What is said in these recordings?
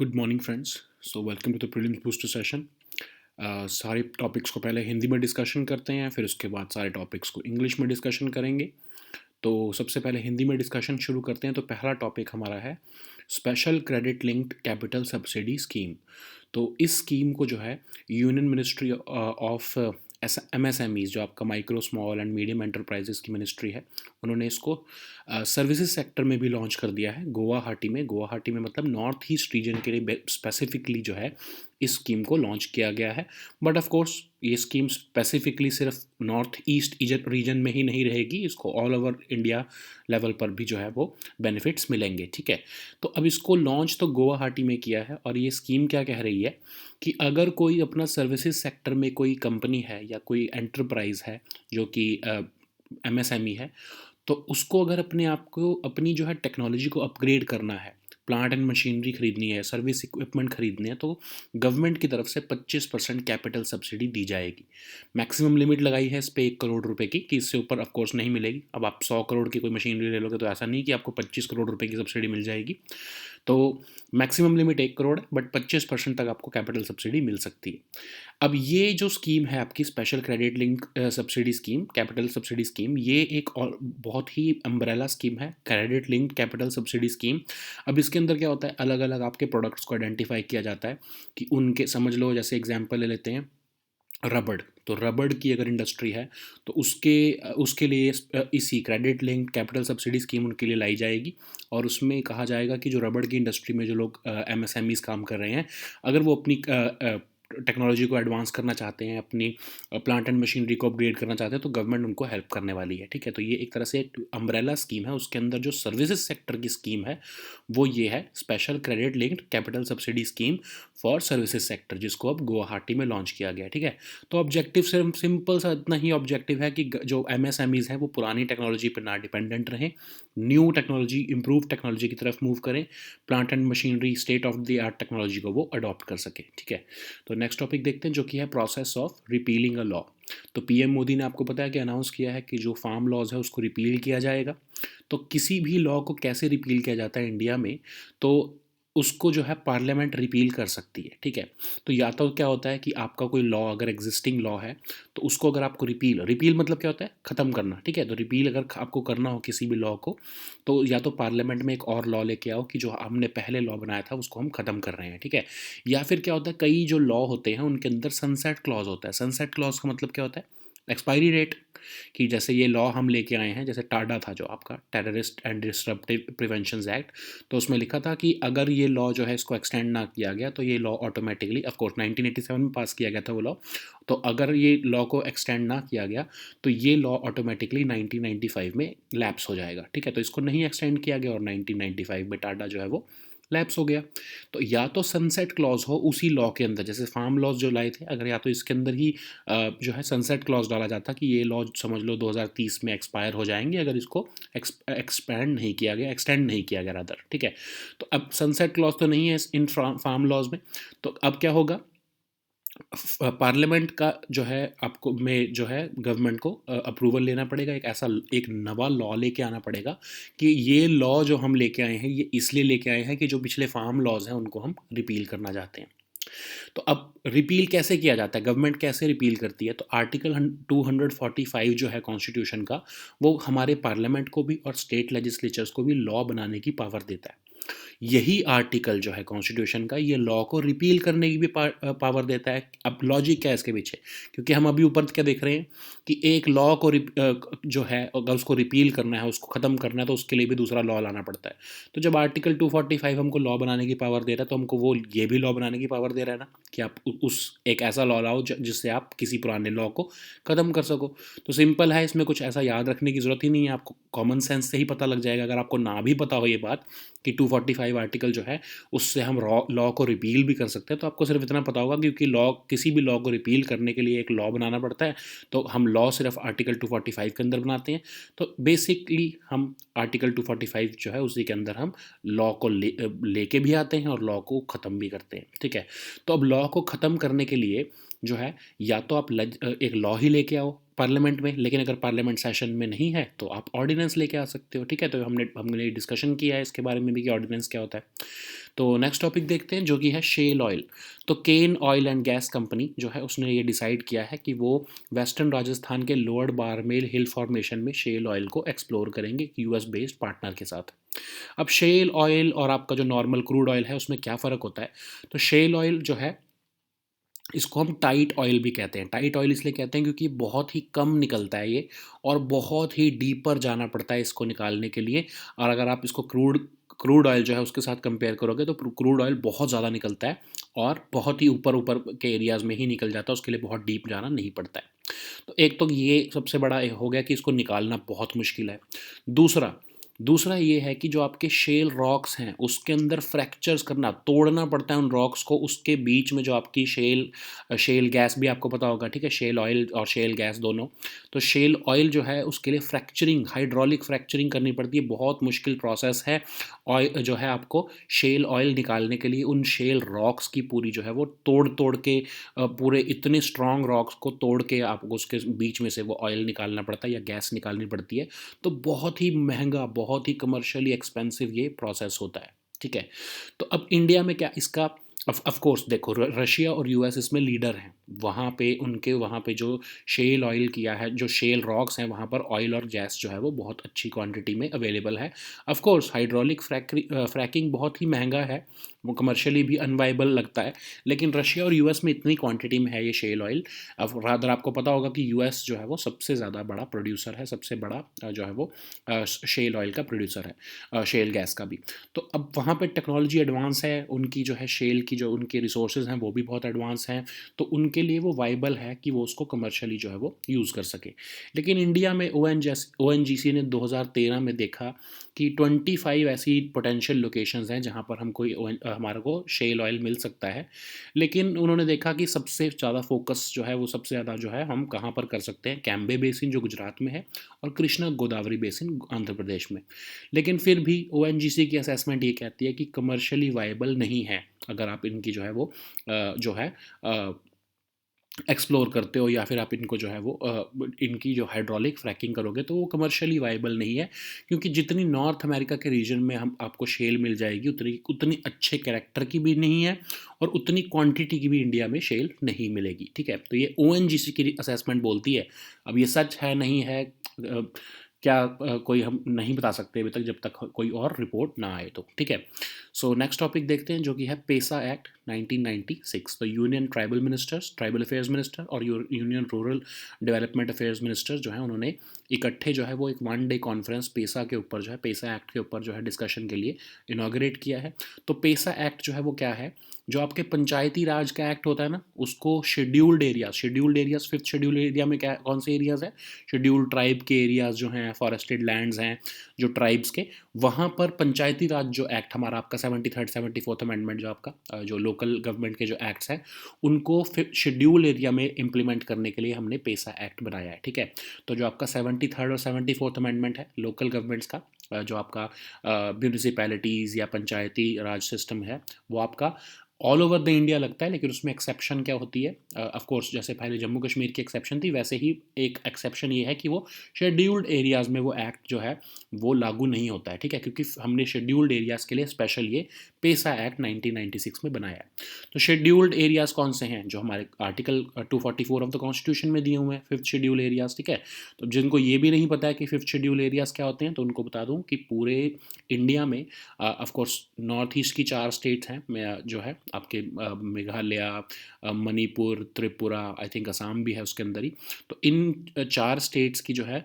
Good morning friends. So welcome to the prelims booster session. सारे topics को पहले हिंदी में डिस्कशन करते हैं, फिर उसके बाद सारे टॉपिक्स को इंग्लिश में डिस्कशन करेंगे। तो सबसे पहले हिंदी में डिस्कशन शुरू करते हैं। तो पहला टॉपिक हमारा है special credit linked capital subsidy scheme. तो इस स्कीम को जो है यूनियन मिनिस्ट्री ऑफ MSMEs, जो आपका micro small and medium enterprises की मिनिस्ट्री है, उन्होंने इसको सर्विसेज सेक्टर में भी लॉन्च कर दिया है गुवाहाटी में मतलब नॉर्थ ईस्ट रीजन के लिए स्पेसिफिकली जो है इस स्कीम को लॉन्च किया गया है। बट ऑफ कोर्स ये स्कीम स्पेसिफिकली सिर्फ नॉर्थ ईस्ट रीजन में ही नहीं रहेगी, इसको ऑल ओवर इंडिया लेवल पर भी जो है वो बेनिफिट्स मिलेंगे। ठीक है, तो अब इसको लॉन्च तो गुवाहाटी में किया है और ये स्कीम क्या कह रही है कि अगर कोई अपना सर्विसेज सेक्टर में कोई कंपनी है या कोई एंटरप्राइज है जो कि MSME है, तो उसको अगर अपने आप को अपनी जो है टेक्नोलॉजी को अपग्रेड करना है, प्लांट एंड मशीनरी खरीदनी है, सर्विस इक्विपमेंट खरीदने हैं, तो गवर्नमेंट की तरफ से 25% कैपिटल सब्सिडी दी जाएगी। मैक्सिमम लिमिट लगाई है इस पर 1 करोड़ रुपए की, कि इससे ऊपर ऑफकोर्स नहीं मिलेगी। अब आप 100 करोड़ की कोई मशीनरी ले लोगे तो ऐसा नहीं कि आपको 25 करोड़ रुपए की सब्सिडी मिल जाएगी। तो मैक्सिमम लिमिट 1 करोड़ है, बट 25% तक आपको कैपिटल सब्सिडी मिल सकती है। अब ये जो स्कीम है आपकी special credit link subsidy scheme, capital subsidy scheme, ये एक और बहुत ही अम्ब्रेला स्कीम है, credit link capital subsidy scheme. अब इसके अंदर क्या होता है, अलग अलग आपके प्रोडक्ट्स को आइडेंटिफाई किया जाता है कि उनके, समझ लो जैसे एग्जांपल ले लेते हैं रबड़। तो रबड़ की अगर इंडस्ट्री है तो उसके उसके लिए इसी credit link capital subsidy scheme उनके लिए लाई जाएगी। और उसमें कहा जाएगा कि जो रबड़ की इंडस्ट्री में जो लोग MSMEs काम कर रहे हैं, अगर वो अपनी टेक्नोलॉजी को एडवांस करना चाहते हैं, अपनी प्लांट एंड मशीनरी को अपग्रेड करना चाहते हैं, तो गवर्नमेंट उनको हेल्प करने वाली है। ठीक है, तो ये एक तरह से एक अम्ब्रेला स्कीम है। उसके अंदर जो सर्विसेज सेक्टर की स्कीम है वो ये है special credit linked capital subsidy scheme for services sector, जिसको अब गुवाहाटी में लॉन्च किया गया है। ठीक है, तो ऑब्जेक्टिव सिर्फ सिंपल सा इतना ही ऑब्जेक्टिव है कि जो MSMEs हैं वो पुरानी टेक्नोलॉजी पर ना डिपेंडेंट रहें, न्यू टेक्नोलॉजी, इंप्रूव टेक्नोलॉजी की तरफ मूव करें, plant and machinery state of the art technology को वो अडॉप्ट कर सके। ठीक है, तो नेक्स्ट टॉपिक देखते हैं जो कि है process of repealing a law. तो PM मोदी ने आपको पता है कि अनाउंस किया है कि जो फार्म लॉज है उसको रिपील किया जाएगा। तो किसी भी लॉ को कैसे रिपील किया जाता है इंडिया में, तो उसको जो है पार्लियामेंट रिपील कर सकती है। ठीक है, तो या तो क्या होता है कि आपका कोई लॉ अगर एग्जिस्टिंग लॉ है तो उसको अगर आपको रिपील रिपील मतलब क्या होता है, ख़त्म करना। ठीक है, तो रिपील अगर आपको करना हो किसी भी लॉ को, तो या तो पार्लियामेंट में एक और लॉ लेके आओ कि जो हमने पहले लॉ बनाया था उसको हम ख़त्म कर रहे हैं। ठीक है, या फिर क्या होता है, कई जो लॉ होते हैं उनके अंदर सनसेट क्लॉज होता है। सनसेट क्लॉज का मतलब क्या होता है, एक्सपायरी डेट। कि जैसे ये लॉ हम लेके आए हैं, जैसे टाडा था जो आपका terrorist and disruptive prevention act, तो उसमें लिखा था कि अगर ये लॉ जो है इसको एक्सटेंड ना किया गया तो ये लॉ ऑटोमेटिकली, ऑफकोर्स 1987 में पास किया गया था वो लॉ, तो अगर ये लॉ को एक्सटेंड ना किया गया तो ये लॉ ऑटोमेटिकली 1995 में लैप्स हो जाएगा। ठीक है, तो इसको नहीं एक्सटेंड किया गया और 1995 में टाडा जो है वो लैप्स हो गया। तो या तो सनसेट क्लॉज हो उसी लॉ के अंदर, जैसे फार्म लॉज जो लाए थे, अगर या तो इसके अंदर ही जो है सनसेट क्लॉज डाला जाता कि ये लॉ समझ लो 2030 में एक्सपायर हो जाएंगे अगर इसको एक्सपेंड नहीं किया गया, एक्सटेंड नहीं किया गया रादर। ठीक है, तो अब सनसेट क्लॉज तो नहीं है इन फार्म लॉज में, तो अब क्या होगा, पार्लियामेंट का जो है आपको में जो है गवर्नमेंट को अप्रूवल लेना पड़ेगा, एक नवा लॉ लेके आना पड़ेगा कि ये लॉ जो हम लेके आए हैं ये इसलिए लेके आए हैं कि जो पिछले फार्म लॉज हैं उनको हम रिपील करना चाहते हैं। तो अब रिपील कैसे किया जाता है, गवर्नमेंट कैसे रिपील करती है, तो आर्टिकल 245 जो है कॉन्स्टिट्यूशन का, वो हमारे पार्लियामेंट को भी और स्टेट लेजिस्लेचर्स को भी लॉ बनाने की पावर देता है। यही आर्टिकल जो है कॉन्स्टिट्यूशन का, ये लॉ को रिपील करने की भी पावर देता है। अब लॉजिक क्या है इसके पीछे, क्योंकि हम अभी ऊपर क्या देख रहे हैं कि एक लॉ को जो है अगर उसको रिपील करना है, उसको ख़त्म करना है, तो उसके लिए भी दूसरा लॉ लाना पड़ता है। तो जब आर्टिकल 245 हमको लॉ बनाने की पावर दे रहा है, तो हमको वो ये भी लॉ बनाने की पावर दे रहा है ना, कि आप उस एक ऐसा लॉ लाओ जिससे आप किसी पुराने लॉ को ख़त्म कर सको। तो सिंपल है, इसमें कुछ ऐसा याद रखने की ज़रूरत ही नहीं है, आपको कॉमन सेंस से ही पता लग जाएगा। अगर आपको ना भी पता हो ये बात कि 245 आर्टिकल जो है उससे हम लॉ को रिपील भी कर सकते हैं, तो आपको सिर्फ इतना पता होगा क्योंकि लॉ, किसी भी लॉ को रिपील करने के लिए एक लॉ बनाना पड़ता है, तो हम लॉ सिर्फ आर्टिकल 245 के अंदर बनाते हैं। तो बेसिकली हम आर्टिकल 245 जो है उसी के अंदर हम लॉ को लेके भी आते हैं और लॉ को ख़त्म भी करते हैं। ठीक है, तो अब लॉ को ख़त्म करने के लिए जो है या तो आप एक लॉ ही लेके आओ पार्लियामेंट में, लेकिन अगर पार्लियामेंट सेशन में नहीं है तो आप ऑर्डिनेंस लेके आ सकते हो, ठीक है। तो हमने डिस्कशन किया है इसके बारे में भी कि ऑर्डिनेंस क्या होता है। तो नेक्स्ट टॉपिक देखते हैं जो कि है शेल ऑयल। तो केन ऑयल एंड गैस कंपनी जो है उसने ये डिसाइड किया है कि वो वेस्टर्न राजस्थान के लोअर बारमेल हिल फॉर्मेशन में शेल ऑयल को एक्सप्लोर करेंगे यूएस बेस्ड पार्टनर के साथ। अब शेल ऑयल और आपका जो नॉर्मल क्रूड ऑयल है उसमें क्या फ़र्क होता है? तो शेल ऑयल जो है इसको हम टाइट ऑयल भी कहते हैं। टाइट ऑयल इसलिए कहते हैं क्योंकि बहुत ही कम निकलता है ये, और बहुत ही डीपर जाना पड़ता है इसको निकालने के लिए। और अगर आप इसको क्रूड क्रूड ऑयल जो है उसके साथ कंपेयर करोगे तो क्रूड ऑयल बहुत ज़्यादा निकलता है और बहुत ही ऊपर ऊपर के एरियाज़ में ही निकल जाता है, उसके लिए बहुत डीप जाना नहीं पड़ता है। तो एक तो ये सबसे बड़ा हो गया कि इसको निकालना बहुत मुश्किल है। दूसरा दूसरा ये है कि जो आपके शेल रॉक्स हैं उसके अंदर फ्रैक्चर्स करना, तोड़ना पड़ता है उन रॉक्स को, उसके बीच में जो आपकी शेल गैस भी आपको पता होगा, ठीक है, शेल ऑयल और शेल गैस दोनों। तो शेल ऑयल जो है उसके लिए फ्रैक्चरिंग, हाइड्रोलिक फ्रैक्चरिंग करनी पड़ती है, बहुत मुश्किल प्रोसेस है। ऑयल जो है आपको शेल ऑयल निकालने के लिए उन शेल रॉक्स की पूरी जो है वो तोड़ तोड़ के पूरे इतने स्ट्रॉन्ग रॉक्स को तोड़ के आपको उसके बीच में से वो ऑयल निकालना पड़ता है या गैस निकालनी पड़ती है। तो बहुत ही महंगा, बहुत ही कमर्शियली एक्सपेंसिव ये प्रोसेस होता है, ठीक है। तो अब इंडिया में क्या इसका, ऑफ कोर्स देखो, रशिया और यूएस इसमें लीडर हैं। वहाँ पे जो शेल ऑयल किया है, जो शेल रॉक्स हैं, वहाँ पर ऑयल और गैस जो है वो बहुत अच्छी क्वांटिटी में अवेलेबल है। ऑफ कोर्स हाइड्रोलिक फ्रैकिंग बहुत ही महंगा है, वो कमर्शियली भी अनवाइबल लगता है, लेकिन रशिया और यूएस में इतनी क्वांटिटी में है ये शेल ऑयल। अब रादर आपको पता होगा कि यूएस जो है वो सबसे ज़्यादा बड़ा प्रोड्यूसर है, सबसे बड़ा जो है वो शेल ऑयल का प्रोड्यूसर है, शेल गैस का भी। तो अब वहाँ पे टेक्नोलॉजी एडवांस है, उनकी जो है शेल की जो उनके रिसोर्सेज हैं वो भी बहुत एडवांस हैं, तो उनके लिए वो वाइबल है कि वो उसको कमर्शियली जो है वो यूज़ कर सके। लेकिन इंडिया में ओएनजीसी ने 2013 में देखा कि 25 ऐसी पोटेंशियल लोकेशंस हैं जहाँ पर हमारे को शेल ऑयल मिल सकता है। लेकिन उन्होंने देखा कि सबसे ज़्यादा फोकस जो है वो सबसे ज़्यादा जो है हम कहाँ पर कर सकते हैं, कैम्बे बेसिन जो गुजरात में है और कृष्णा गोदावरी बेसिन आंध्र प्रदेश में। लेकिन फिर भी ओएनजीसी की असेसमेंट ये कहती है कि कमर्शियली वाइबल नहीं है। अगर आप इनकी जो है वो जो है एक्सप्लोर करते हो या फिर आप इनको जो है वो इनकी जो हाइड्रोलिक फ्रैकिंग करोगे तो वो कमर्शियली वाइबल नहीं है, क्योंकि जितनी नॉर्थ अमेरिका के रीजन में हम आपको शेल मिल जाएगी उतनी उतनी अच्छे कैरेक्टर की भी नहीं है और उतनी क्वांटिटी की भी इंडिया में शेल नहीं मिलेगी, ठीक है। तो ये ओएनजीसी की असेसमेंट बोलती है। अब ये सच है नहीं है क्या कोई हम नहीं बता सकते अभी तक, जब तक कोई और रिपोर्ट ना आए तो, ठीक है। सो नेक्स्ट टॉपिक देखते हैं जो कि है पेसा एक्ट 1996। तो union tribal ministers, tribal affairs minister और union rural development affairs minister जो है उन्होंने इकट्ठे जो है वो एक 1 डे कॉन्फ्रेंस पेसा के ऊपर जो है, पेसा एक्ट के ऊपर जो है डिस्कशन के लिए इनाग्रेट किया है। तो पेसा एक्ट जो है वो क्या है, जो आपके पंचायती राज का एक्ट होता है ना, उसको scheduled areas 5th schedule area में क्या कौन से एरियाज है, शेड्यूल्ड ट्राइब के एरियाज जो हैं, फॉरेस्टेड लैंड्स हैं जो ट्राइब्स के, वहाँ पर पंचायती राज जो एक्ट हमारा आपका 73rd 74th अमेंडमेंट जो आपका जो लोकल गवर्नमेंट के जो एक्ट्स हैं उनको शेड्यूल एरिया में इम्प्लीमेंट करने के लिए हमने पेसा एक्ट बनाया है, ठीक है। तो जो आपका 73rd और 74th अमेंडमेंट है लोकल गवर्नमेंट्स का, जो आपका म्यूनिसिपैलिटीज़ या पंचायती राज सिस्टम है वो आपका ऑल ओवर द इंडिया लगता है, लेकिन उसमें एक्सेप्शन क्या होती है, ऑफ कोर्स जैसे पहले जम्मू कश्मीर की एक्सेप्शन थी वैसे ही एक एक्सेप्शन ये है कि वो शेड्यूल्ड एरियाज़ में वो एक्ट जो है वो लागू नहीं होता है, ठीक है, क्योंकि हमने शेड्यूल्ड एरियाज़ के लिए स्पेशल ये पेसा एक्ट 1996 में बनाया है। तो शेड्यूल्ड एरियाज़ कौन से हैं, जो हमारे आर्टिकल 244 ऑफ द कॉन्स्टिट्यूशन में दिए हुए हैं, 5th शेड्यूल एरियाज़, ठीक है। तो जिनको ये भी नहीं पता है कि 5th शेड्यूल एरियाज़ क्या होते हैं तो उनको बता दूँ कि पूरे इंडिया में ऑफ कोर्स नॉर्थ ईस्ट की 4 स्टेट्स हैं जो है आपके मेघालय, मणिपुर, त्रिपुरा, आई थिंक असम भी है उसके अंदर ही। तो इन 4 स्टेट्स की जो है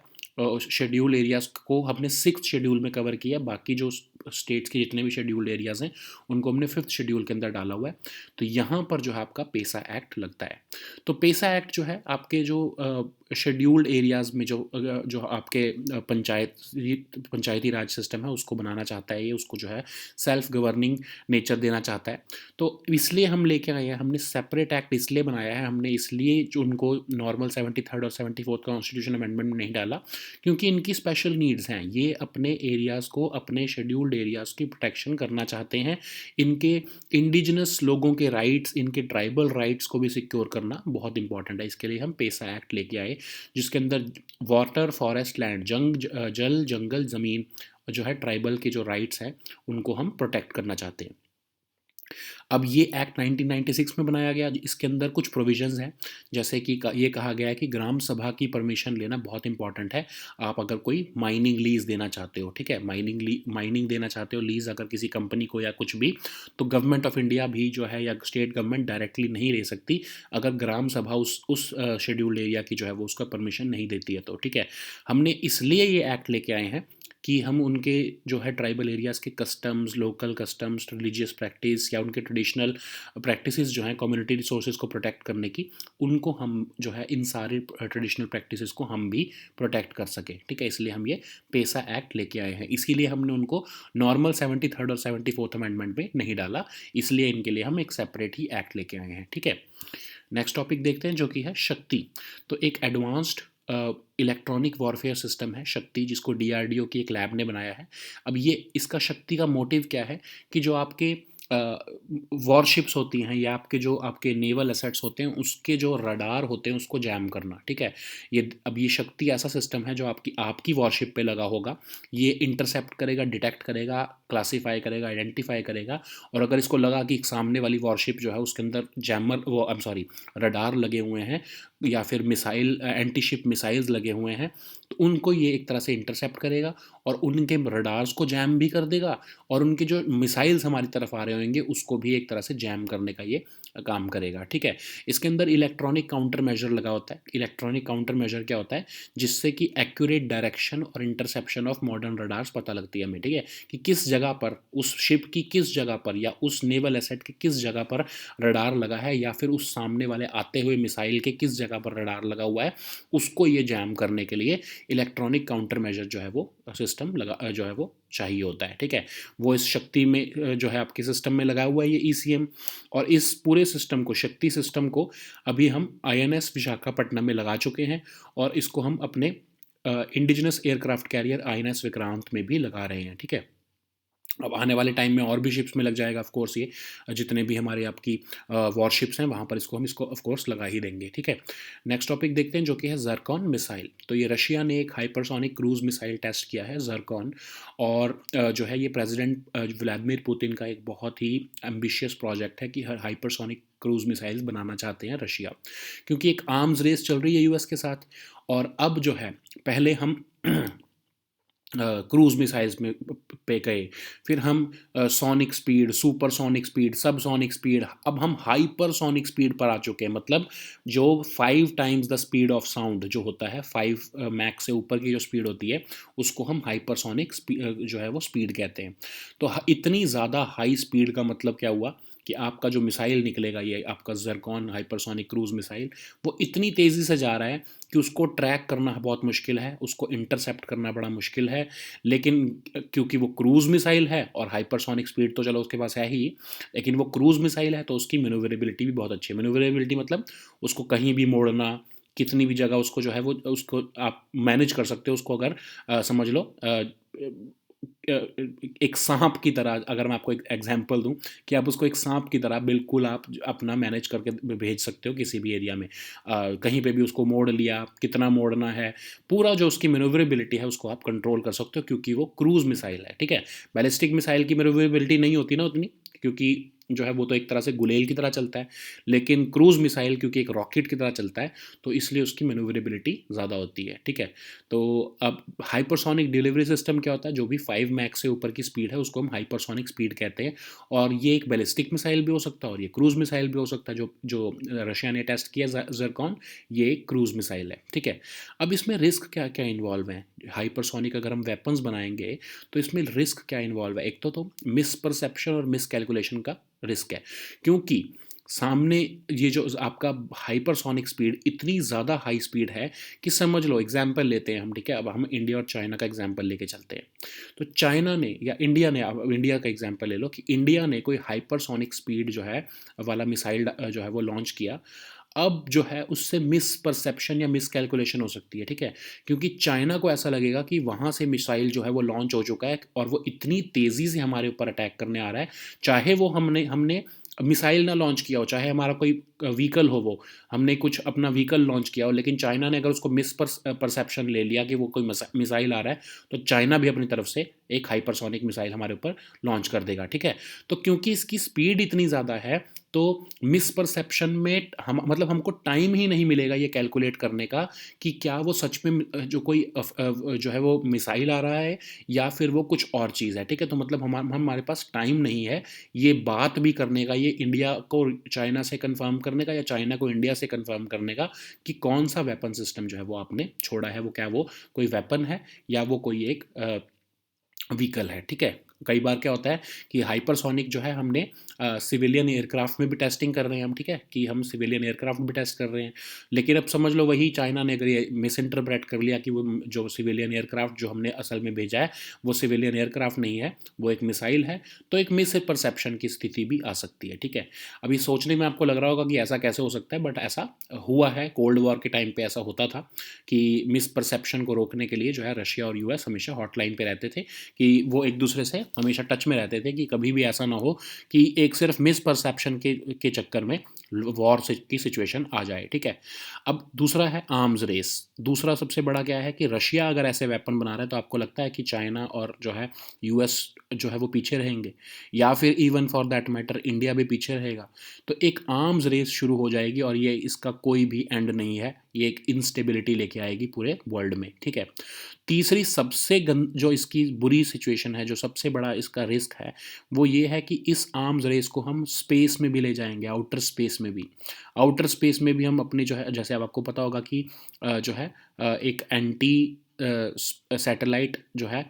शेड्यूल एरियाज़ को हमने 6th शेड्यूल में कवर किया, बाकी जो स्टेट्स के जितने भी शेड्यूल्ड एरियाज़ हैं उनको हमने 5th शेड्यूल के अंदर डाला हुआ है। तो यहाँ पर जो है आपका पेसा एक्ट लगता है। तो पेसा एक्ट जो है आपके जो शेड्यूल्ड एरियाज़ में जो आपके पंचायती राज सिस्टम है उसको बनाना चाहता है, ये उसको जो है सेल्फ गवर्निंग नेचर देना चाहता है। तो इसलिए हम लेके आए हैं, हमने सेपरेट एक्ट इसलिए बनाया है, हमने इसलिए जो उनको नॉर्मल 73rd और 74th कॉन्स्टिट्यूशन अमेंडमेंट में नहीं डाला, क्योंकि इनकी स्पेशल नीड्स हैं। ये अपने एरियाज़ को, अपने शेड्यूल्ड एरियाज़ की प्रोटेक्शन करना चाहते हैं, इनके इंडिजिनस लोगों के राइट्स, इनके ट्राइबल राइट्स को भी सिक्योर करना बहुत इंपॉर्टेंट है। इसके लिए हम पेसा एक्ट लेके आए है, जिसके अंदर वाटर, फॉरेस्ट, लैंड, जल, जंगल, ज़मीन जो है, ट्राइबल के जो राइट्स हैं उनको हम प्रोटेक्ट करना चाहते हैं। अब ये एक्ट 1996 में बनाया गया, इसके अंदर कुछ प्रोविजंस हैं, जैसे कि ये कहा गया है कि ग्राम सभा की परमिशन लेना बहुत इंपॉर्टेंट है। आप अगर कोई माइनिंग लीज देना चाहते हो, ठीक है, माइनिंग देना चाहते हो लीज अगर किसी कंपनी को या कुछ भी, तो गवर्नमेंट ऑफ इंडिया भी जो है या स्टेट गवर्नमेंट डायरेक्टली नहीं ले सकती अगर ग्राम सभा उस शेड्यूल्ड एरिया की जो है वो उसका परमिशन नहीं देती है। तो ठीक है, हमने इसलिए ये एक्ट लेके आए हैं कि हम उनके जो है ट्राइबल एरियाज़ के customs, local customs, religious practice या उनके ट्रेडिशनल प्रैक्टिसेस जो हैं कम्युनिटी रिसोर्सेज को प्रोटेक्ट करने की, उनको हम जो है इन सारे ट्रेडिशनल प्रैक्टिसेस को हम भी प्रोटेक्ट कर सकें। ठीक है, इसलिए हम ये पेसा एक्ट लेके आए हैं। इसीलिए हमने उनको नॉर्मल 73rd और 74th अमेंडमेंट में नहीं डाला, इसलिए इनके लिए हम एक सेपरेट ही एक्ट लेके आए हैं। ठीक है, नेक्स्ट टॉपिक देखते हैं जो कि है शक्ति। तो एक एडवांस्ड इलेक्ट्रॉनिक वॉरफेयर सिस्टम है शक्ति, जिसको डीआरडीओ की एक लैब ने बनाया है। अब ये इसका शक्ति का मोटिव क्या है कि जो आपके वॉरशिप्स होती हैं या आपके नेवल एसेट्स होते हैं उसके जो रडार होते हैं उसको जैम करना। ठीक है, ये शक्ति ऐसा सिस्टम है जो आपकी वॉरशिप पे लगा होगा। ये इंटरसेप्ट करेगा, डिटेक्ट करेगा, क्लासीफाई करेगा, आइडेंटिफाई करेगा, और अगर इसको लगा कि सामने वाली वॉरशिप जो है उसके अंदर रडार लगे हुए हैं या फिर एंटी शिप मिसाइल्स लगे हुए हैं, तो उनको ये एक तरह से इंटरसेप्ट करेगा और उनके रडार्स को जैम भी कर देगा, और उनके जो मिसाइल्स हमारी तरफ आ रहे होंगे उसको भी एक तरह से जैम करने का ये काम करेगा। ठीक है, इसके अंदर इलेक्ट्रॉनिक काउंटर मेजर लगा होता है। इलेक्ट्रॉनिक काउंटर मेजर क्या होता है, जिससे कि एक्यूरेट डायरेक्शन और इंटरसेप्शन ऑफ मॉडर्न रडार्स पता लगती है हमें। ठीक है, कि किस जगह पर उस शिप की किस जगह पर या उस नेवल एसेट की किस जगह पर रडार लगा है, या फिर उस सामने वाले आते हुए मिसाइल के किस जगह पर रडार लगा हुआ है, उसको ये जैम करने के लिए इलेक्ट्रॉनिक काउंटर मेजर जो है वो सिस्टम जो है वो चाहिए होता है। ठीक है, वो इस शक्ति में जो है आपके सिस्टम में लगा हुआ है ये ईसीएम, और इस पूरे सिस्टम को, शक्ति सिस्टम को अभी हम आईएनएस विशाखापट्टनम में लगा चुके हैं, और इसको हम अपने indigenous aircraft carrier INS Vikrant में भी लगा रहे हैं। ठीक है, अब आने वाले टाइम में और भी शिप्स में लग जाएगा ऑफ कोर्स, ये जितने भी हमारे आपकी वॉरशिप्स हैं वहाँ पर इसको ऑफ कोर्स लगा ही देंगे। ठीक है, नेक्स्ट टॉपिक देखते हैं जो कि है ज़रकॉन मिसाइल। तो ये रशिया ने एक हाइपरसोनिक क्रूज मिसाइल टेस्ट किया है ज़रकॉन, और जो है ये प्रेसिडेंट व्लादिमीर पुतिन का एक बहुत ही एम्बिशियस प्रोजेक्ट है कि हाइपरसोनिक क्रूज मिसाइल्स बनाना चाहते हैं रशिया, क्योंकि एक आर्म्स रेस चल रही है यूएस के साथ। और अब जो है पहले हम क्रूज मिसाइल्स में पे गए, फिर हम sonic speed, super sonic speed, सब सोनिक स्पीड, अब हम हाइपर सोनिक स्पीड पर आ चुके हैं। मतलब जो 5 times the speed of sound जो होता है, 5 मैक से ऊपर की जो स्पीड होती है उसको हम हाइपर सोनिक जो है वो स्पीड कहते हैं। तो इतनी ज़्यादा हाई स्पीड का मतलब क्या हुआ कि आपका जो मिसाइल निकलेगा, ये आपका ज़रकॉन हाइपरसोनिक क्रूज मिसाइल, वो इतनी तेज़ी से जा रहा है कि उसको ट्रैक करना बहुत मुश्किल है, उसको इंटरसेप्ट करना बड़ा मुश्किल है। लेकिन क्योंकि वो क्रूज मिसाइल है और हाइपरसोनिक स्पीड तो चलो उसके पास है ही, लेकिन वो क्रूज मिसाइल है तो उसकी मैन्यूवरेबिलिटी भी बहुत अच्छी है। मैन्यूवरेबिलिटी मतलब उसको कहीं भी मोड़ना, कितनी भी जगह उसको जो है वो उसको आप मैनेज कर सकते हो। उसको अगर समझ लो एक सांप की तरह, अगर मैं आपको एक एग्जांपल दूं कि आप उसको एक सांप की तरह बिल्कुल आप अपना मैनेज करके भेज सकते हो किसी भी एरिया में। कहीं पे भी उसको मोड़ लिया, कितना मोड़ना है, पूरा जो उसकी मैन्यूवरेबिलिटी है उसको आप कंट्रोल कर सकते हो, क्योंकि वो क्रूज मिसाइल है। ठीक है, बैलिस्टिक मिसाइल की मैन्यूवरेबिलिटी नहीं होती ना उतनी, क्योंकि जो है वो तो एक तरह से गुलेल की तरह चलता है, लेकिन क्रूज मिसाइल क्योंकि एक रॉकेट की तरह चलता है तो इसलिए उसकी मैन्यूवरेबिलिटी ज़्यादा होती है। ठीक है, तो अब हाइपरसोनिक डिलीवरी सिस्टम क्या होता है, जो भी 5 मैक से ऊपर की स्पीड है उसको हम हाइपरसोनिक स्पीड कहते हैं, और ये एक बैलिस्टिक मिसाइल भी हो सकता है और ये क्रूज मिसाइल भी हो सकता है। जो रशिया ने टेस्ट किया ज़रकॉन, ये एक क्रूज मिसाइल है। ठीक है, अब इसमें रिस्क क्या क्या इन्वॉल्व है, हाइपरसोनिक अगर हम वेपन्स बनाएंगे तो इसमें रिस्क क्या इन्वॉल्व है। एक तो मिस परसेप्शन और मिस कैलकुलेशन का रिस्क है, क्योंकि सामने ये जो आपका हाइपरसोनिक स्पीड इतनी ज़्यादा हाई स्पीड है कि समझ लो, एग्जांपल लेते हैं हम। ठीक है, अब हम इंडिया और चाइना का एग्जांपल लेके चलते हैं। तो चाइना ने या इंडिया ने, अब इंडिया का एग्जांपल ले लो कि इंडिया ने कोई हाइपरसोनिक स्पीड जो है वाला मिसाइल जो है वो लॉन्च किया। अब जो है उससे मिस परसेप्शन या मिस कैलकुलेशन हो सकती है। ठीक है, क्योंकि चाइना को ऐसा लगेगा कि वहाँ से मिसाइल जो है वो लॉन्च हो चुका है और वो इतनी तेज़ी से हमारे ऊपर अटैक करने आ रहा है, चाहे वो हमने मिसाइल ना लॉन्च किया हो, चाहे हमारा कोई व्हीकल हो, वो हमने कुछ अपना व्हीकल लॉन्च किया हो, लेकिन चाइना ने अगर उसको परसेप्शन ले लिया कि वो कोई मिसाइल आ रहा है, तो चाइना भी अपनी तरफ से एक हाइपरसोनिक मिसाइल हमारे ऊपर लॉन्च कर देगा, ठीक है। तो क्योंकि इसकी स्पीड इतनी ज़्यादा है, तो मिसपरसेप्शन में हम मतलब हमको टाइम ही नहीं मिलेगा ये कैलकुलेट करने का कि क्या वो सच में जो कोई जो है वो मिसाइल आ रहा है या फिर वो कुछ और चीज़ है, ठीक है। तो मतलब हमारे पास टाइम नहीं है ये बात भी करने का, ये इंडिया को चाइना से कंफर्म करने का या चाइना को इंडिया से कंफर्म करने का कि कौन सा वेपन सिस्टम जो है वो आपने छोड़ा है, वो क्या वो कोई वेपन है या वो कोई एक व्हीकल है, ठीक है। कई बार क्या होता है कि हाइपरसोनिक जो है हमने सिविलियन एयरक्राफ्ट में भी टेस्टिंग कर रहे हैं हम, ठीक है, कि हम सिविलियन एयरक्राफ्ट में भी टेस्ट कर रहे हैं, लेकिन अब समझ लो वही चाइना ने अगर ये मिस इंटरप्रेट कर लिया कि वो जो सिविलियन एयरक्राफ्ट जो हमने असल में भेजा है वो सिविलियन एयरक्राफ्ट नहीं है, वो एक मिसाइल है, तो एक मिस परसेप्शन की स्थिति भी आ सकती है, ठीक है। अभी सोचने में आपको लग रहा होगा कि ऐसा कैसे हो सकता है, बट ऐसा हुआ है, कोल्ड वॉर के टाइम पे ऐसा होता था कि मिस परसेप्शन को रोकने के लिए जो है रशिया और यूएस हमेशा हॉटलाइन पे रहते थे कि वो एक दूसरे से हमेशा टच में रहते थे कि कभी भी ऐसा ना हो कि एक सिर्फ मिस परसेप्शन के चक्कर में वॉर की सिचुएशन आ जाए, ठीक है। अब दूसरा है आर्म्स रेस। दूसरा सबसे बड़ा क्या है कि रशिया अगर ऐसे वेपन बना रहा है तो आपको लगता है कि चाइना और जो है यूएस जो है वो पीछे रहेंगे, या फिर even for that matter India भी पीछे रहेगा। तो एक आर्म्स रेस शुरू हो जाएगी और ये इसका कोई भी एंड नहीं है, ये एक इंस्टेबिलिटी लेके आएगी पूरे वर्ल्ड में, ठीक है। तीसरी सबसे जो इसकी बुरी सिचुएशन है, जो सबसे बड़ा इसका रिस्क है, वो ये है कि इस आर्म्स रेस को हम स्पेस में भी ले जाएंगे, आउटर स्पेस में भी। आउटर स्पेस में भी हम अपने जो है, जैसे अब आपको पता होगा कि जो है एक एंटी सैटेलाइट जो है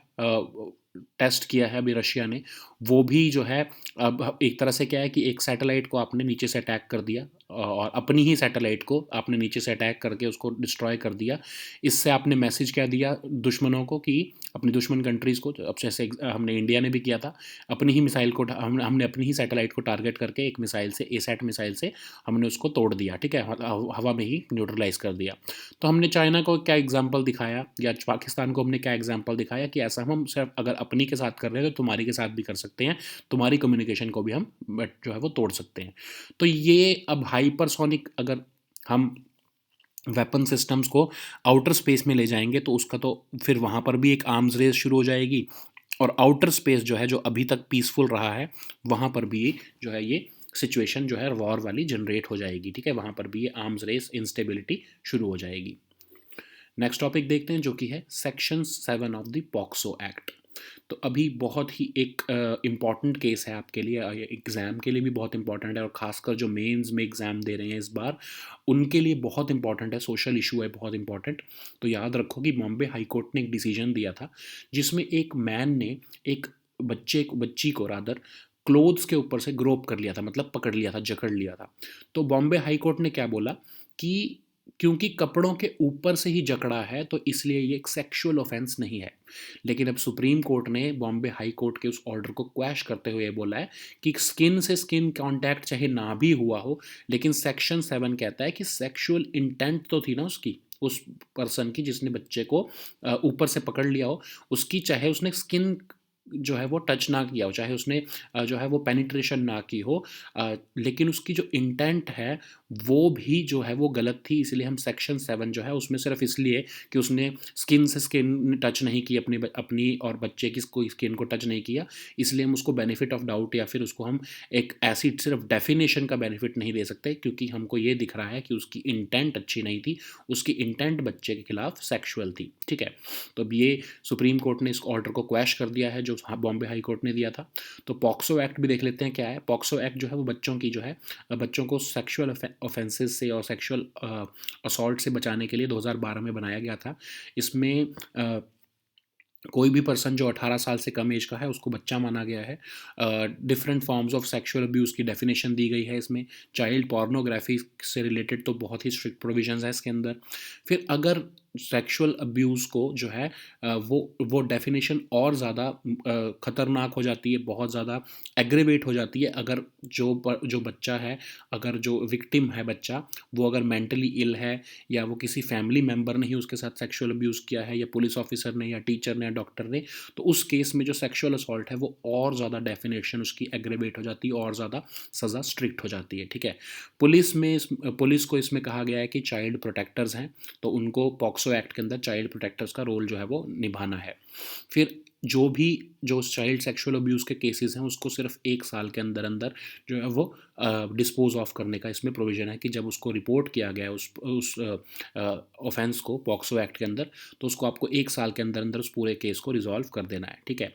टेस्ट किया है अभी रशिया ने, वो भी जो है अब एक तरह से क्या है कि एक सैटेलाइट को आपने नीचे से अटैक कर दिया और अपनी ही सैटेलाइट को आपने नीचे से अटैक करके उसको डिस्ट्रॉय कर दिया। इससे आपने मैसेज क्या दिया दुश्मनों को कि अपनी दुश्मन कंट्रीज़ को, अब जैसे हमने इंडिया ने भी किया था, अपनी ही मिसाइल को हमने अपनी ही सैटेलाइट को टारगेट करके एक मिसाइल से, एसैट मिसाइल से हमने उसको तोड़ दिया, ठीक है, हवा में ही न्यूट्रलाइज कर दिया। तो हमने चाइना को क्या एग्जाम्पल दिखाया या पाकिस्तान को हमने क्या एग्जाम्पल दिखाया कि ऐसा हम सिर्फ अगर अपनी के साथ कर रहे हैं तो तुम्हारी के साथ भी कर सकते हैं, तुम्हारी कम्युनिकेशन को भी हम जो है वो तोड़ सकते हैं। तो ये अब हाइपरसोनिक अगर हम वेपन सिस्टम्स को आउटर स्पेस में ले जाएंगे तो उसका तो फिर वहाँ पर भी एक आर्म्स रेस शुरू हो जाएगी, और आउटर स्पेस जो है जो अभी तक पीसफुल रहा है वहाँ पर भी जो है ये सिचुएशन जो है वॉर वाली जनरेट हो जाएगी, ठीक है। वहाँ पर भी ये आर्म्स रेस इंस्टेबिलिटी शुरू हो जाएगी। नेक्स्ट टॉपिक देखते हैं जो कि है section 7 of the POCSO act. तो अभी बहुत ही एक इम्पॉर्टेंट केस है आपके लिए, एग्ज़ाम के लिए भी बहुत इंपॉर्टेंट है, और ख़ासकर जो मेंस में एग्ज़ाम दे रहे हैं इस बार उनके लिए बहुत इंपॉर्टेंट है, सोशल इशू है बहुत इंपॉर्टेंट। तो याद रखो कि बॉम्बे हाई कोर्ट ने एक डिसीजन दिया था जिसमें एक मैन ने एक बच्ची को रादर क्लोथ्स के ऊपर से ग्रोप कर लिया था, मतलब पकड़ लिया था, जकड़ लिया था। तो बॉम्बे हाई कोर्ट ने क्या बोला कि क्योंकि कपड़ों के ऊपर से ही जकड़ा है तो इसलिए ये एक सेक्सुअल ऑफेंस नहीं है। लेकिन अब सुप्रीम कोर्ट ने बॉम्बे हाई कोर्ट के उस ऑर्डर को क्वैश करते हुए बोला है कि स्किन से स्किन कांटेक्ट चाहे ना भी हुआ हो, लेकिन सेक्शन 7 कहता है कि सेक्सुअल इंटेंट तो थी ना उसकी, उस पर्सन की जिसने बच्चे को ऊपर से पकड़ लिया हो, उसकी चाहे उसने स्किन जो है वो टच ना किया हो, चाहे उसने जो है वो पेनिट्रेशन ना की हो, लेकिन उसकी जो इंटेंट है वो भी जो है वो गलत थी। इसलिए हम सेक्शन 7 जो है उसमें सिर्फ इसलिए कि उसने स्किन से स्किन टच नहीं की, अपनी और बच्चे की कोई स्किन को टच नहीं किया, इसलिए हम उसको बेनिफिट ऑफ डाउट या फिर उसको हम एक ऐसी सिर्फ डेफिनेशन का बेनिफिट नहीं दे सकते, क्योंकि हमको ये दिख रहा है कि उसकी इंटेंट अच्छी नहीं थी, उसकी इंटेंट बच्चे के खिलाफ सेक्शुअल थी, ठीक है। तो अब ये सुप्रीम कोर्ट ने इस ऑर्डर को क्वैश कर दिया है जो बॉम्बे हाई कोर्ट ने दिया था। तो पॉक्सो एक्ट भी देख लेते हैं क्या है। पॉक्सो एक्ट जो है वो बच्चों की जो है बच्चों को सेक्सुअल ऑफेंसेस से और सेक्सुअल असॉल्ट से बचाने के लिए 2012 में बनाया गया था। इसमें कोई भी पर्सन जो 18 साल से कम एज का है उसको बच्चा माना गया है। Different forms of sexual abuse की डेफिनेशन दी गई है इसमें। चाइल्ड पोर्नोग्राफी से रिलेटेड तो बहुत ही स्ट्रिक्ट प्रोविजंस है इसके अंदर। फिर अगर सेक्सुअल अब्यूज़ को जो है वो डेफिनेशन और ज़्यादा ख़तरनाक हो जाती है, बहुत ज़्यादा एग्रेवेट हो जाती है अगर जो बच्चा है, अगर जो विक्टिम है बच्चा, वो अगर मेंटली इल है, या वो किसी फैमिली मेम्बर ने ही उसके साथ सेक्सुअल अब्यूज़ किया है, या पुलिस ऑफिसर ने, या टीचर ने, या डॉक्टर ने, तो उस केस में जो सेक्सुअल असॉल्ट है वो और ज़्यादा डेफिनेशन उसकी एग्रेवेट हो जाती है, और ज़्यादा सज़ा स्ट्रिक्ट हो जाती है, ठीक है। पुलिस को इसमें कहा गया है कि चाइल्ड प्रोटेक्टर्स हैं, तो उनको पॉक्सो एक्ट के अंदर चाइल्ड प्रोटेक्टर्स का रोल जो है वो निभाना है। फिर जो चाइल्ड सेक्सुअल अब्यूज़ के केसेस हैं उसको सिर्फ 1 साल के अंदर अंदर जो है वो डिस्पोज ऑफ करने का इसमें प्रोविज़न है कि जब उसको रिपोर्ट किया गया उस ऑफेंस को पॉक्सो एक्ट के अंदर, तो उसको आपको 1 साल के अंदर अंदर उस पूरे केस को रिजॉल्व कर देना है, ठीक है।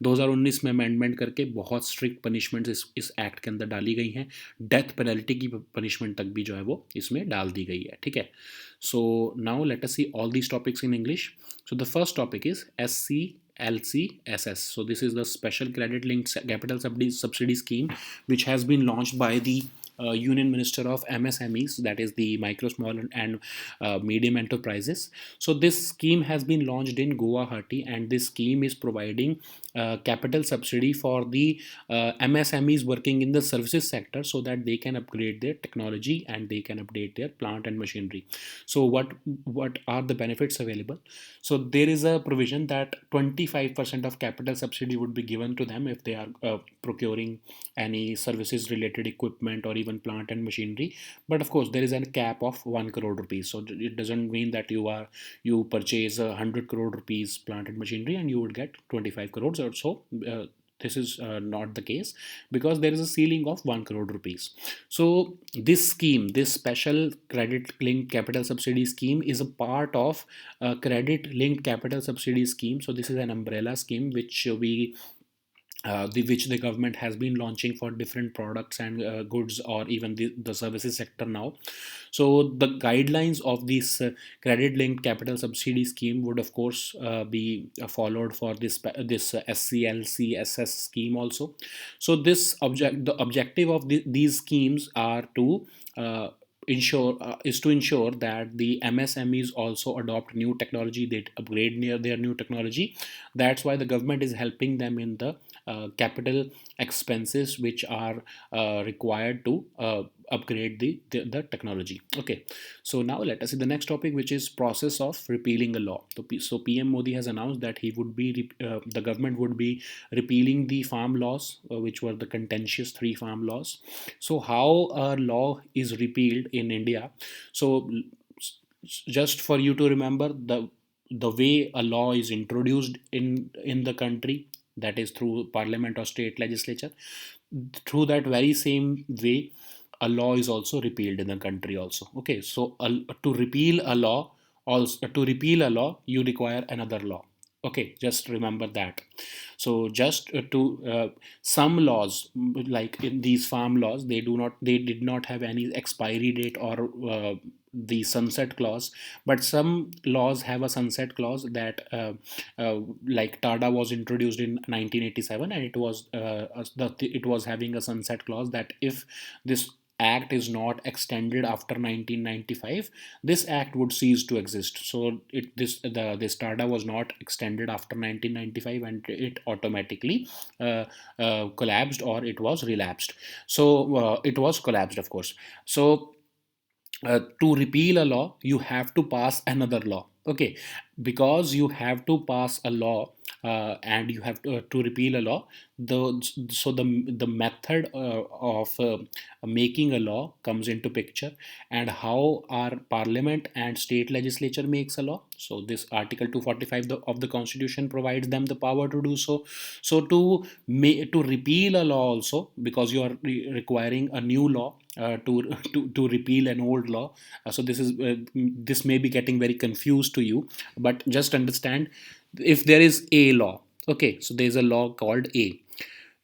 2019 में अमेंडमेंट करके बहुत स्ट्रिक्ट पनिशमेंट्स इस एक्ट के अंदर डाली गई हैं, डेथ पेनल्टी की पनिशमेंट तक भी जो है वो इसमें डाल दी गई है, ठीक है। So now let us see all these topics in English. So the first topic is SCLCSS. So this is the Special Credit Linked Capital Subsidy Scheme, which has been launched by the Union Minister of MSMEs, that is the micro, small and medium enterprises. So this scheme has been launched in Guwahati, and this scheme is providing capital subsidy for the MSMEs working in the services sector, so that they can upgrade their technology and they can update their plant and machinery. So what are the benefits available? So there is a provision that 25% of capital subsidy would be given to them if they are procuring any services related equipment or even plant and machinery. But of course there is a cap of 1 crore rupees, so it doesn't mean that you purchase 100 crore rupees plant and machinery and you would get 25 crores or so. This is not the case, because there is a ceiling of 1 crore rupees. So this scheme, this special credit linked capital subsidy scheme, is a part of a credit linked capital subsidy scheme. So this is an umbrella scheme which which the government has been launching for different products and goods, or even the services sector now. So the guidelines of this credit linked capital subsidy scheme would of course be followed for this SCLCSS scheme also. So the objective of these schemes are to ensure that the MSMEs also adopt new technology, they upgrade near their new technology. That's why the government is helping them in the capital expenses which are required to upgrade the technology. Okay, so now let us see the next topic, which is process of repealing a law. So PM Modi has announced that the government would be repealing the farm laws, which were the contentious 3 farm laws. So how a law is repealed in India? So just for you to remember, the way a law is introduced in the country, that is through parliament or state legislature, through that very same way a law is also repealed in the country also. Okay, so to repeal a law, you require another law. Okay, just remember that. So just to some laws, like in these farm laws, they did not have any expiry date or the sunset clause, but some laws have a sunset clause that like TADA was introduced in 1987, and it was having a sunset clause that if this act is not extended after 1995, this act would cease to exist. So this TADA was not extended after 1995, and it automatically collapsed, or it was relapsed. So it was collapsed, of course. So to repeal a law, you have to pass another law. Okay, because you have to pass a law and you have to repeal a law. The method of making a law comes into picture, and how our parliament and state legislature makes a law. So this article 245 of the constitution provides them the power to do so. So to repeal a law also, because you are requiring a new law to repeal an old law. So this may be getting very confused to you, but just understand, if there is a law, okay, so there is a law called A,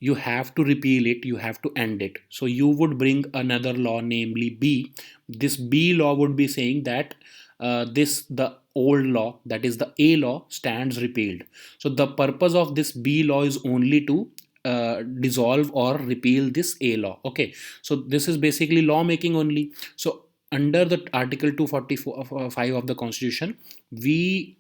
you have to repeal it, you have to end it. So you would bring another law, namely B. This B law would be saying that the old law, that is the A law, stands repealed. So the purpose of this B law is only to dissolve or repeal this A law. Okay, so this is basically lawmaking only. So under the article 245 of the constitution, we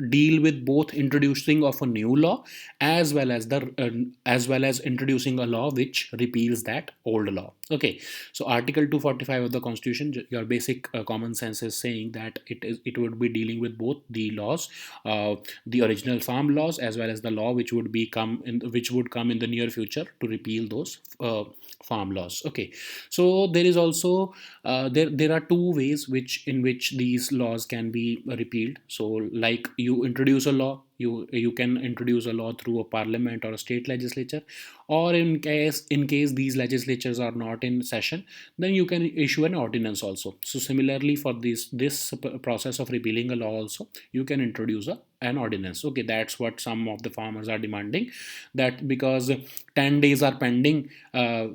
deal with both introducing of a new law as well as the as well as introducing a law which repeals that old law. Okay, so Article 245 of the Constitution, your basic common sense is saying that it would be dealing with both the laws, the original farm laws as well as the law which would come in the near future to repeal those farm laws. Okay, so there is also there are two ways in which these laws can be repealed. So like you introduce a law, you can introduce a law through a parliament or a state legislature, or in case these legislatures are not in session, then you can issue an ordinance also. So similarly for this process of repealing a law also, you can introduce an ordinance. Okay, that's what some of the farmers are demanding, that because 10 days are pending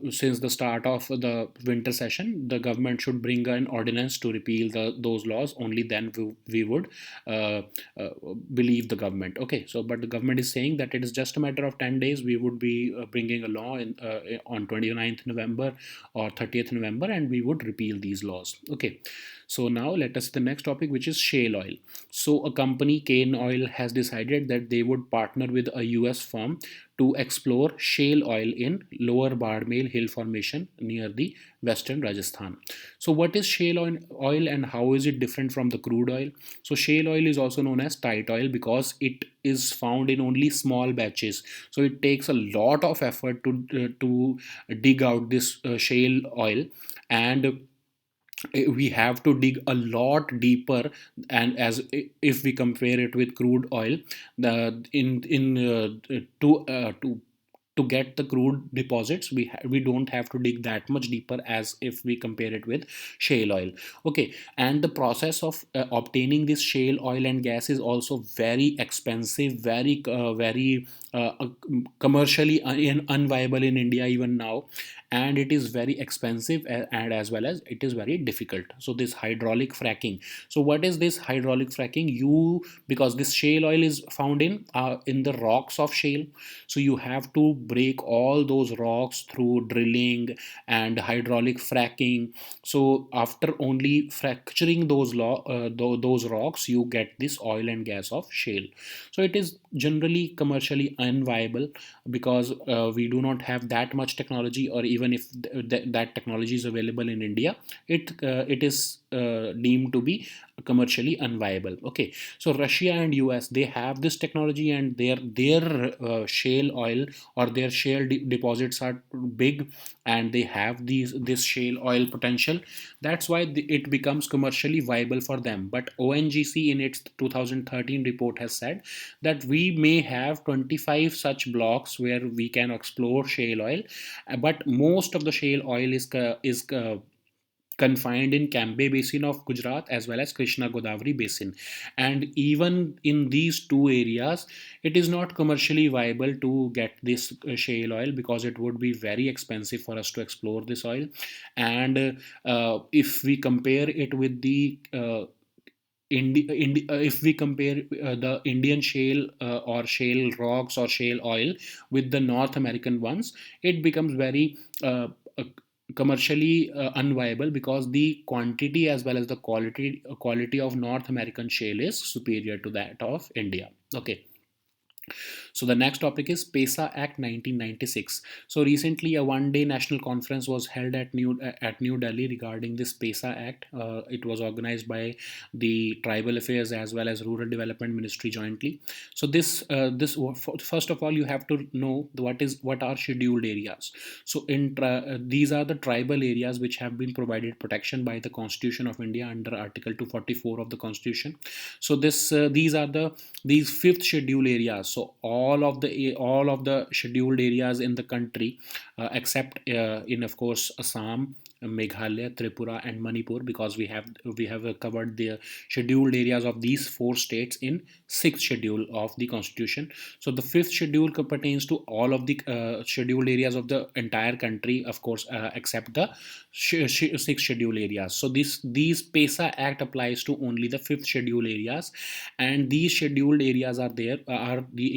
since the start of the winter session, the government should bring an ordinance to repeal those laws. Only then we would uh, uh, believe the government. Okay, so but the government is saying that it is just a matter of 10 days. We would be bringing a law on 29th November or 30th November, and we would repeal these laws. Okay, so now let us the next topic, which is shale oil. So a company, Cane Oil, has decided that they would partner with a US firm to explore shale oil in lower Bardmail Hill Formation near the western Rajasthan. So what is shale oil and how is it different from the crude oil? So shale oil is also known as tight oil because it is found in only small batches. So it takes a lot of effort to dig out this shale oil, and we have to dig a lot deeper. And as if we compare it with crude oil, the in to get the crude deposits, we don't have to dig that much deeper as if we compare it with shale oil. Okay, and the process of obtaining this shale oil and gas is also very expensive, very commercially unviable in India even now, and it is very expensive, and as well as it is very difficult. So this hydraulic fracking. So what is this hydraulic fracking? You Because this shale oil is found in the rocks of shale, so you have to break all those rocks through drilling and hydraulic fracking. So after only fracturing those rocks, you get this oil and gas of shale. So it is generally commercially unviable because we do not have that much technology, or even if that technology is available in India, it is deemed to be commercially unviable. Okay, so Russia and US, they have this technology, and their shale oil or their shale deposits are big, and they have this shale oil potential. That's why it becomes commercially viable for them. But ONGC in its 2013 report has said that we may have 25 such blocks where we can explore shale oil, but most of the shale oil is confined in Cambay Basin of Gujarat as well as Krishna Godavari Basin. And even in these two areas, it is not commercially viable to get this shale oil because it would be very expensive for us to explore this oil. And if we compare it with the if we compare the Indian shale or shale rocks or shale oil with the North American ones, it becomes very commercially unviable because the quantity as well as the quality of North American shale is superior to that of India. Okay, so the next topic is PESA Act 1996. So recently, a one-day national conference was held at New Delhi regarding this PESA Act. It was organized by the Tribal Affairs as well as Rural Development Ministry jointly. So this first of all, you have to know what are scheduled areas. So these are the tribal areas which have been provided protection by the Constitution of India under Article 244 of the Constitution. So these fifth schedule areas. So all of the scheduled areas in the country, except in of course Assam, Meghalaya, Tripura, and Manipur, because we have covered the scheduled areas of these four states in sixth schedule of the Constitution. So the fifth schedule pertains to all of the scheduled areas of the entire country, of course, except the six schedule areas. So these PESA Act applies to only the fifth schedule areas, and these scheduled areas are the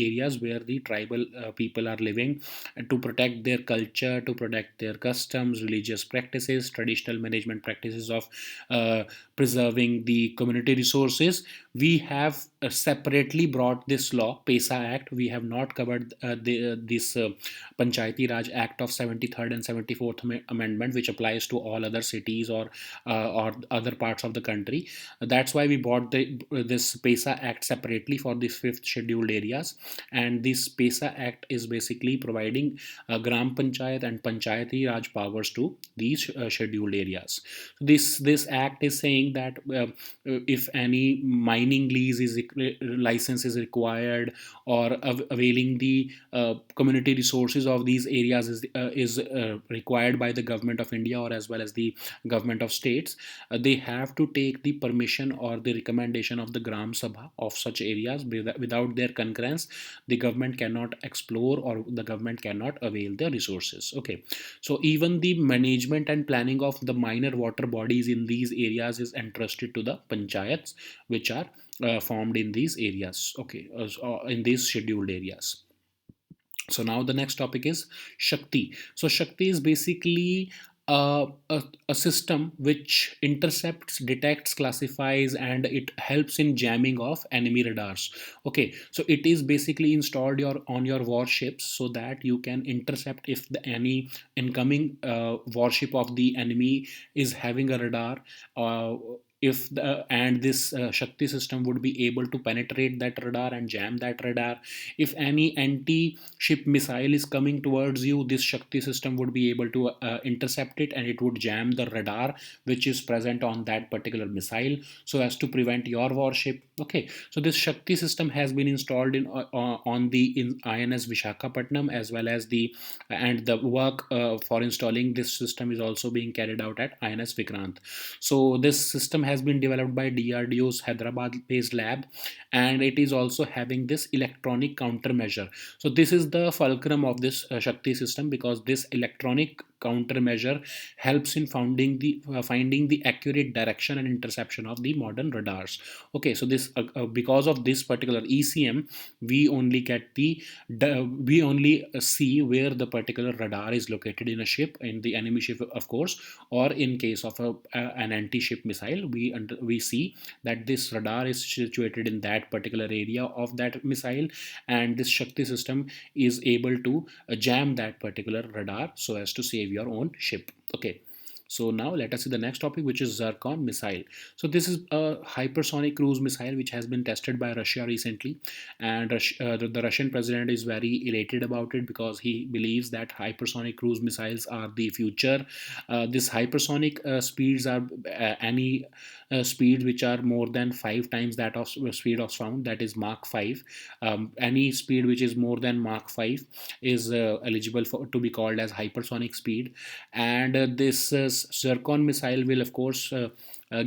areas where the tribal people are living, to protect their culture, to protect their customs, religious practices, practices, traditional management practices of uh, preserving the community resources. We have separately brought this law, PESA Act. We have not covered this Panchayati Raj Act of 73rd and 74th Amendment, which applies to all other cities or other parts of the country. That's why we brought this PESA Act separately for the fifth scheduled areas. And this PESA Act is basically providing Gram Panchayat and Panchayati Raj powers to these scheduled areas. This act is saying that if any mining lease is license is required, or availing the community resources of these areas is required by the government of India or as well as the government of states, they have to take the permission or the recommendation of the Gram Sabha of such areas. Without their concurrence, the government cannot explore or the government cannot avail the resources. Okay, so even the management and planning of the minor water bodies in these areas is entrusted to the panchayats, which are formed in these areas. Okay, in these scheduled areas. So now the next topic is Shakti. So Shakti is basically a system which intercepts, detects, classifies, and it helps in jamming of enemy radars. Okay, so it is basically installed on your warships so that you can intercept if any incoming warship of the enemy is having a radar. If the, and this Shakti system would be able to penetrate that radar and jam that radar. If any anti-ship missile is coming towards you, this Shakti system would be able to intercept it, and it would jam the radar which is present on that particular missile so as to prevent your warship. Okay, so this Shakti system has been installed on the INS Vishakhapatnam, as well as the work for installing this system is also being carried out at INS Vikrant. So this system has been developed by DRDO's Hyderabad based lab, and it is also having this electronic countermeasure. So this is the fulcrum of this Shakti system, because this electronic countermeasure helps in finding the accurate direction and interception of the modern radars. Okay, so this because of this particular ECM, we only get we only see where the particular radar is located in a ship, in the enemy ship of course, or in case of an anti-ship missile, we see that this radar is situated in that particular area of that missile, and this Shakti system is able to jam that particular radar so as to save your own ship. Okay, so now let us see the next topic, which is Zircon missile. So this is a hypersonic cruise missile which has been tested by Russia recently, and the Russian president is very elated about it because he believes that hypersonic cruise missiles are the future. This hypersonic speeds are any speeds which are more than 5 times that of speed of sound, that is Mach 5. Any speed which is more than Mach 5 is eligible to be called as hypersonic speed. And this Zircon missile will of course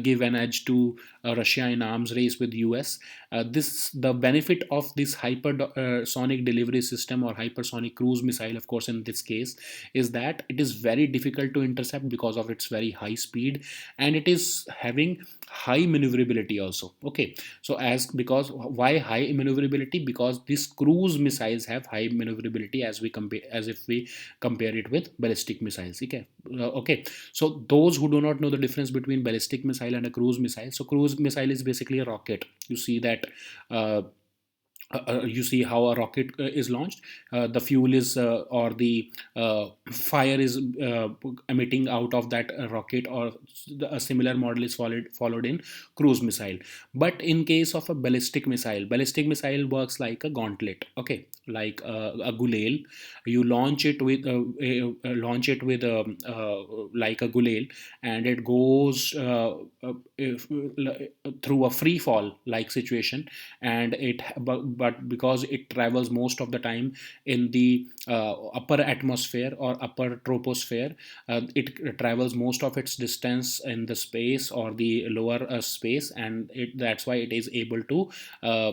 give an edge to Russia in arms race with US. The benefit of this hypersonic delivery system or hypersonic cruise missile, of course, in this case, is that it is very difficult to intercept because of its very high speed, and it is having high maneuverability also. Okay, so because why high maneuverability? Because these cruise missiles have high maneuverability as if we compare it with ballistic missiles. Okay, so those who do not know the difference between ballistic missile and a cruise missile, so cruise missile is basically a rocket. You see that uh, you see how a rocket is launched. The fuel is or the fire is emitting out of that rocket, or a similar model is followed in cruise missile. But in case of a ballistic missile works like a gauntlet. Okay, like a gulail. You launch it with like a gulail, and it goes through a free fall like situation, and but because it travels most of the time in the upper atmosphere or upper troposphere, it travels most of its distance in the space or the lower space, and that's why it is able to uh,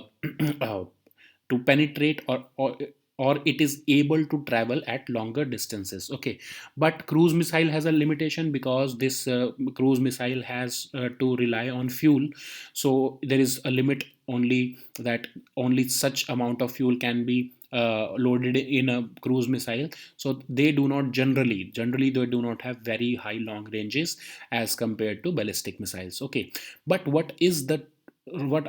to penetrate, or it is able to travel at longer distances. Okay, but cruise missile has a limitation because this cruise missile has to rely on fuel. So there is a limit, only that only such amount of fuel can be loaded in a cruise missile. So they do not generally they do not have very high long ranges as compared to ballistic missiles. Okay, but what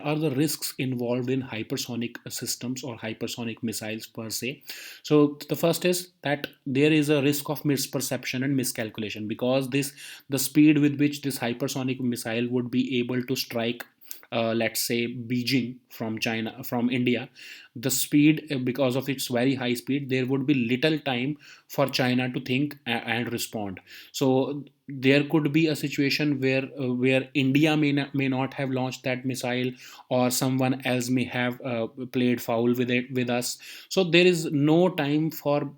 are the risks involved in hypersonic systems or hypersonic missiles per se? So the first is that there is a risk of misperception and miscalculation, because this the speed with which this hypersonic missile would be able to strike, let's say Beijing from China, from India, the speed, because of its very high speed, there would be little time for China to think and respond. So there could be a situation where India may not have launched that missile, or someone else may have played foul with it with us. So there is no time for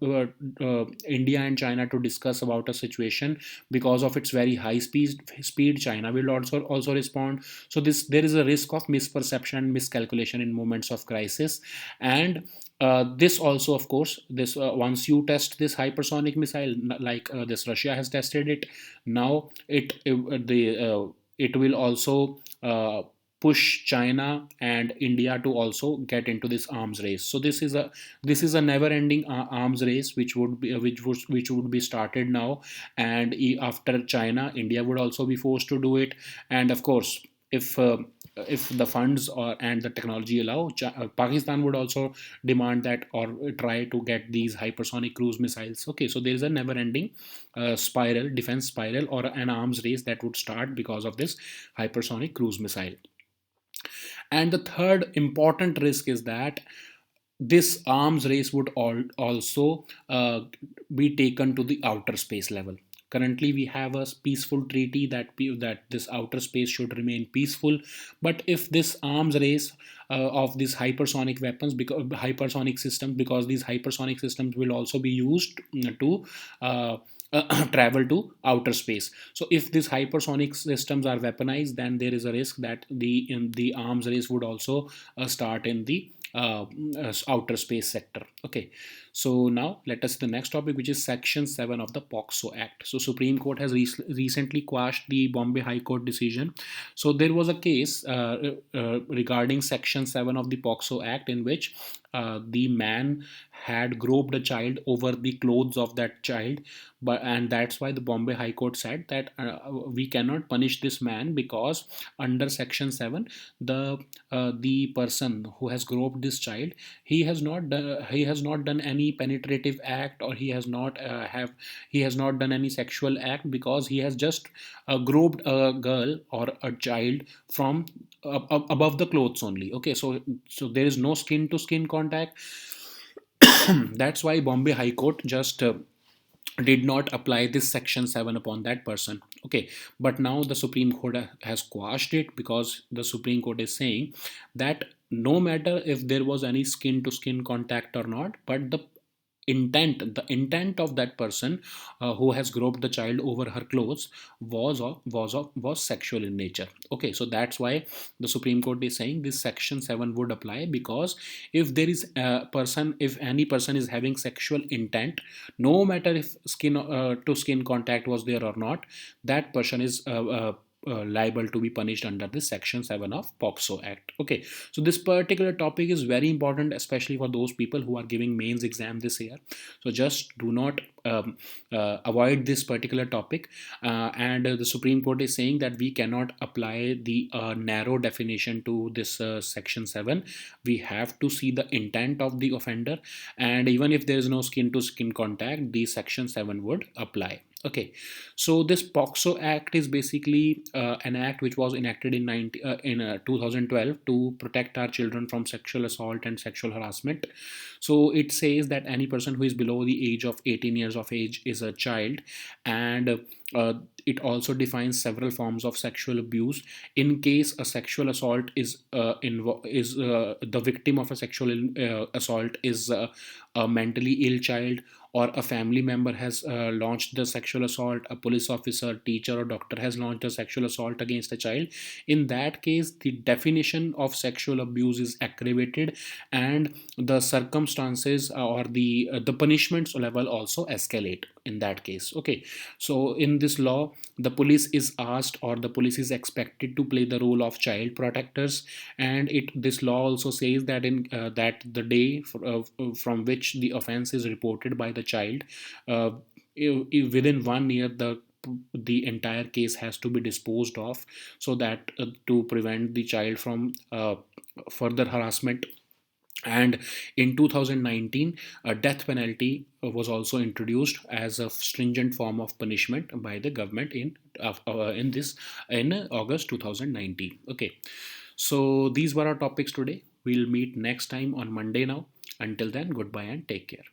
India and China to discuss about a situation. Because of its very high speed, China will also respond. So there is a risk of misperception and miscalculation in moments of crisis. And this also, of course, this once you test this hypersonic missile, like this Russia has tested it, now it will also push China and India to also get into this arms race. So this is a never-ending arms race, which would be started now, and after China, India would also be forced to do it. And of course, if uh, if the funds and the technology allow, Pakistan would also demand that, or try to get these hypersonic cruise missiles. Okay, so there is a never-ending defense spiral, or an arms race that would start because of this hypersonic cruise missile. And the third important risk is that this arms race would also be taken to the outer space level. Currently, we have a peaceful treaty that this outer space should remain peaceful. But if this arms race of these hypersonic weapons, because hypersonic systems, because these hypersonic systems will also be used to travel to outer space. So if these hypersonic systems are weaponized, then there is a risk that the arms race would also start in the outer space sector. Okay, so now let us the next topic, which is Section 7 of the POXO Act. So Supreme Court has recently quashed the Bombay High Court decision. So there was a case regarding Section 7 of the POXO Act, in which the man had groped a child over the clothes of that child. And that's why the Bombay High Court said that we cannot punish this man, because under Section 7, the person who has groped this child, he has not done any penetrative act, or he has not done any sexual act, because he has just groped a girl or a child from above the clothes only. Okay, so there is no skin to skin contact. That's why Bombay High Court just did not apply this Section 7 upon that person. Okay, but now the Supreme Court has quashed it, because the Supreme Court is saying that no matter if there was any skin to skin contact or not, but the intent of that person who has groped the child over her clothes was sexual in nature. Okay, so that's why the Supreme Court is saying this Section 7 would apply, because if any person is having sexual intent, no matter if skin to skin contact was there or not, that person is liable to be punished under this Section 7 of POXO Act. Okay, so this particular topic is very important, especially for those people who are giving mains exam this year. So just do not avoid this particular topic. And the Supreme Court is saying that we cannot apply the narrow definition to this Section 7. We have to see the intent of the offender, and even if there is no skin to skin contact, the Section 7 would apply. Okay, so this POXO Act is basically an act which was enacted in 2012 to protect our children from sexual assault and sexual harassment. So it says that any person who is below the age of 18 years of age is a child. And it also defines several forms of sexual abuse. In case a sexual assault is the victim of a sexual assault is a mentally ill child, or a family member has launched the sexual assault, a police officer, teacher, or doctor has launched a sexual assault against a child, in that case the definition of sexual abuse is aggravated, and the circumstances or the punishments level also escalate. in that case. Okay, so in this law, the police is asked, or the police is expected to play the role of child protectors. And this law also says that in that the day from which the offense is reported by the child, uh, within 1 year, the entire case has to be disposed of, so that to prevent the child from further harassment. And in 2019, a death penalty was also introduced as a stringent form of punishment by the government in August 2019. Okay, so these were our topics today. We'll meet next time on Monday now. Until then, goodbye and take care.